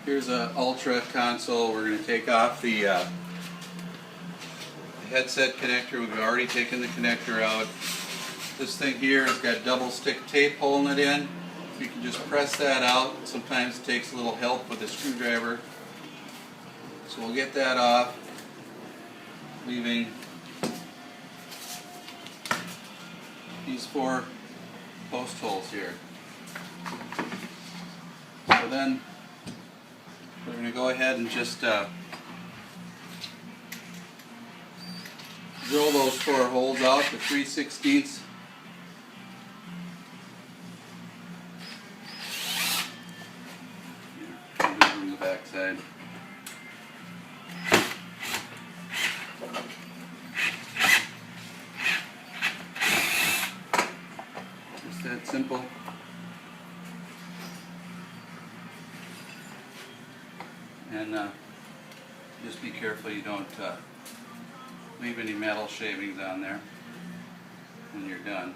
Here's a Ultra console. We're going to take off the headset connector. We've already taken the connector out. This thing here has got double stick tape holding it in. You can just press that out. Sometimes it takes a little help with a screwdriver. So we'll get that off, leaving these 4 post holes here. So then we're going to go ahead and just drill those 4 holes out to 3/16. From the back side. Just that simple. And just be careful you don't leave any metal shavings on there when you're done.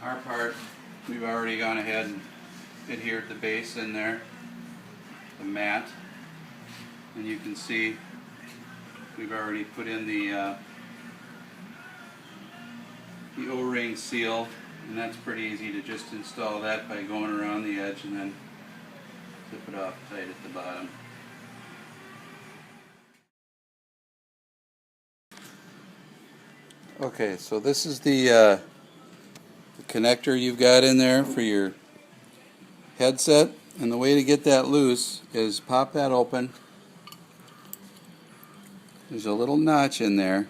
Our part, we've already gone ahead and adhered the base in there, the mat, and you can see we've already put in the O-ring seal, and that's pretty easy to just install that by going around the edge and then clip it off tight at the bottom. Okay, so this is the connector you've got in there for your headset, and the way to get that loose is pop that open. There's a little notch in there.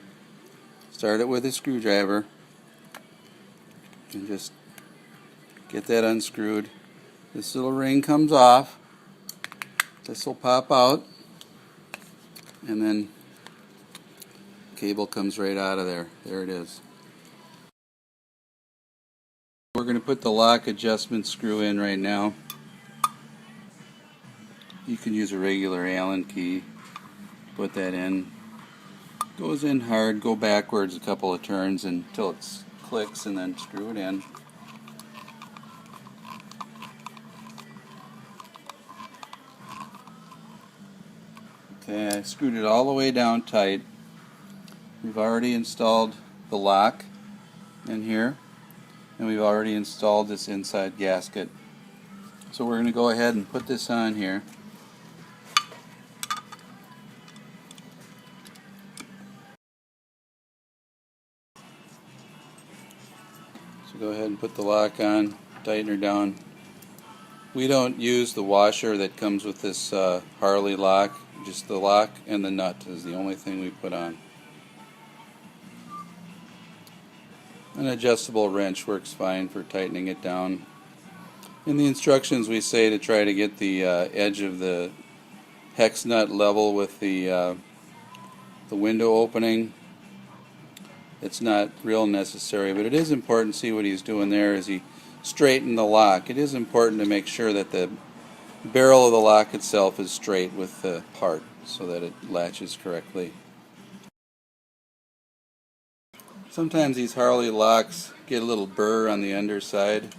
Start it with a screwdriver and just get that unscrewed. This little ring comes off. This will pop out, and then cable comes right out of there. There it is. We're going to put the lock adjustment screw in right now. You can use a regular Allen key. Put that in. Goes in hard, go backwards a couple of turns until it clicks, and then screw it in. Okay, I screwed it all the way down tight. We've already installed the lock in here, and we've already installed this inside gasket. So we're going to go ahead and put this on here. So go ahead and put the lock on, tighten her down. We don't use the washer that comes with this Harley lock. Just the lock and the nut is the only thing we put on. An adjustable wrench works fine for tightening it down. In the instructions we say to try to get the edge of the hex nut level with the window opening. It's not real necessary, but it is important to see what he's doing there as he straightened the lock. It is important to make sure that the barrel of the lock itself is straight with the part so that it latches correctly. Sometimes these Harley locks get a little burr on the underside.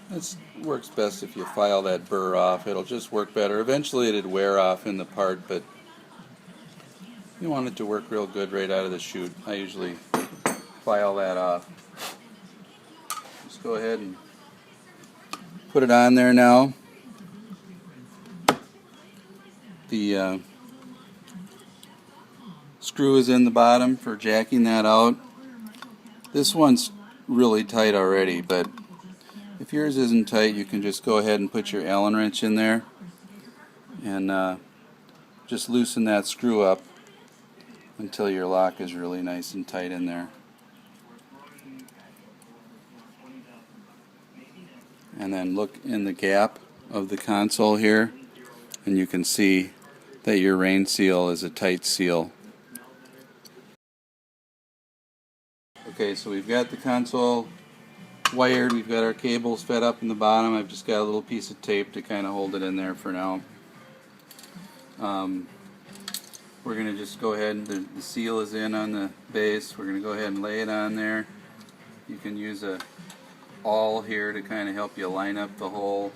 It works best if you file that burr off. It'll just work better. Eventually it'd wear off in the part, but you want it to work real good right out of the chute. I usually file that off. Just go ahead and put it on there now. The screw is in the bottom for jacking that out. This one's really tight already, but if yours isn't tight, you can just go ahead and put your Allen wrench in there and just loosen that screw up until your lock is really nice and tight in there. And then look in the gap of the console here, and you can see that your rain seal is a tight seal. Okay, so we've got the console wired, we've got our cables fed up in the bottom. I've just got a little piece of tape to kind of hold it in there for now. We're going to just go ahead and the seal is in on the base. We're going to go ahead and lay it on there. You can use a awl here to kind of help you line up the hole.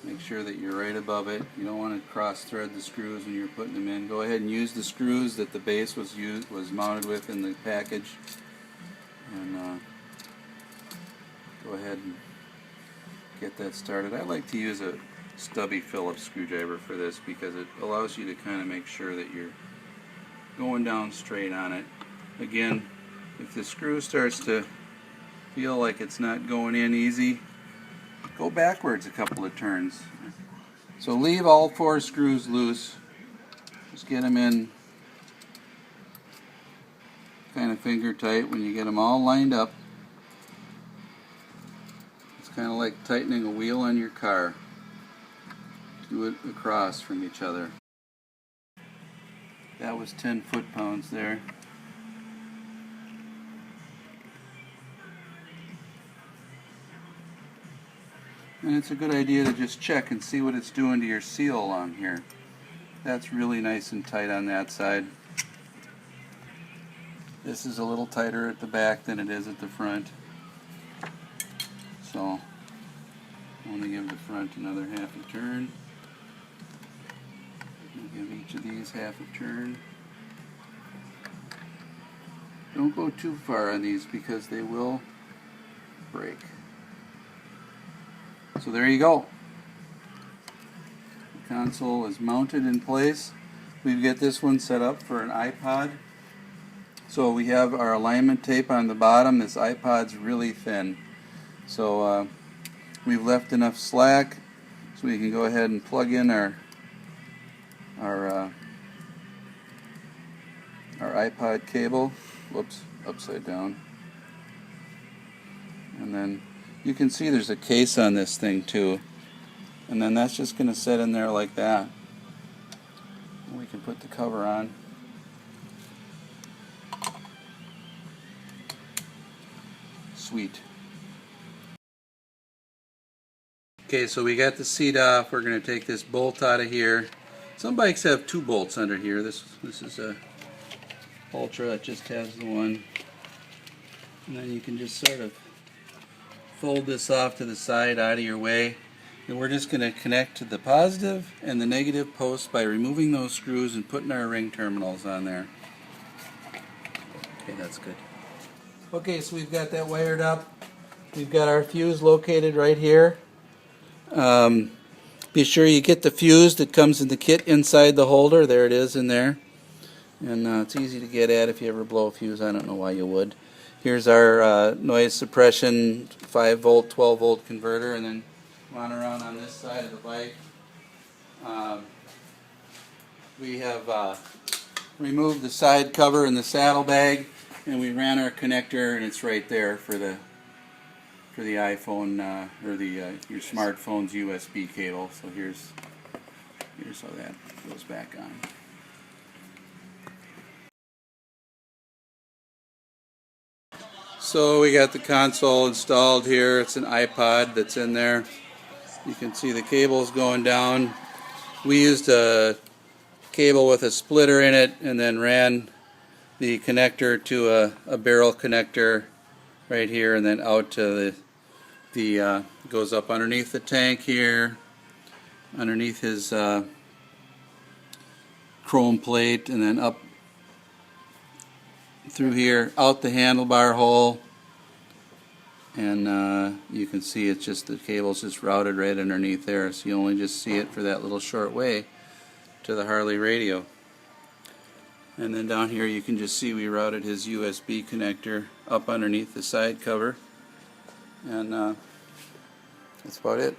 Make sure that you're right above it. You don't want to cross thread the screws when you're putting them in. Go ahead and use the screws that the base was mounted with in the package, and go ahead and get that started. I like to use a stubby Phillips screwdriver for this because it allows you to kind of make sure that you're going down straight on it. Again, if the screw starts to feel like it's not going in easy, go backwards a couple of turns. So leave all 4 screws loose. Just get them in kind of finger tight when you get them all lined up. It's kind of like tightening a wheel on your car. Do it across from each other. That was 10 foot-pounds there. And it's a good idea to just check and see what it's doing to your seal along here. That's really nice and tight on that side. This is a little tighter at the back than it is at the front. So I'm going to give the front another half a turn. Give each of these half a turn. Don't go too far on these because they will break. So there you go. The console is mounted in place. We've got this one set up for an iPod. So we have our alignment tape on the bottom. This iPod's really thin. So we've left enough slack so we can go ahead and plug in our iPod cable. Whoops, upside down. And then you can see there's a case on this thing too. And then that's just going to sit in there like that. And we can put the cover on. Sweet. Okay, so we got the seat off. We're going to take this bolt out of here. Some bikes have 2 bolts under here. This is a Ultra that just has the one. And then you can just sort of fold this off to the side out of your way. And we're just going to connect to the positive and the negative posts by removing those screws and putting our ring terminals on there. Okay, that's good. Okay, so we've got that wired up. We've got our fuse located right here. Be sure you get the fuse that comes in the kit inside the holder. There it is in there. And it's easy to get at if you ever blow a fuse. I don't know why you would. Here's our noise suppression 5 volt, 12 volt converter, and then run around on this side of the bike. We have removed the side cover and the saddlebag, and we ran our connector, and it's right there for the iPhone or your smartphone's USB cable. So here's how that goes back on. So we got the console installed here. It's an iPod that's in there. You can see the cables going down. We used a cable with a splitter in it and then ran the connector to a barrel connector right here and then out to the goes up underneath the tank here, underneath his chrome plate, and then up through here, out the handlebar hole, and you can see it's just the cable's just routed right underneath there, so you only just see it for that little short way to the Harley radio. And then down here you can just see we routed his USB connector up underneath the side cover, and that's about it.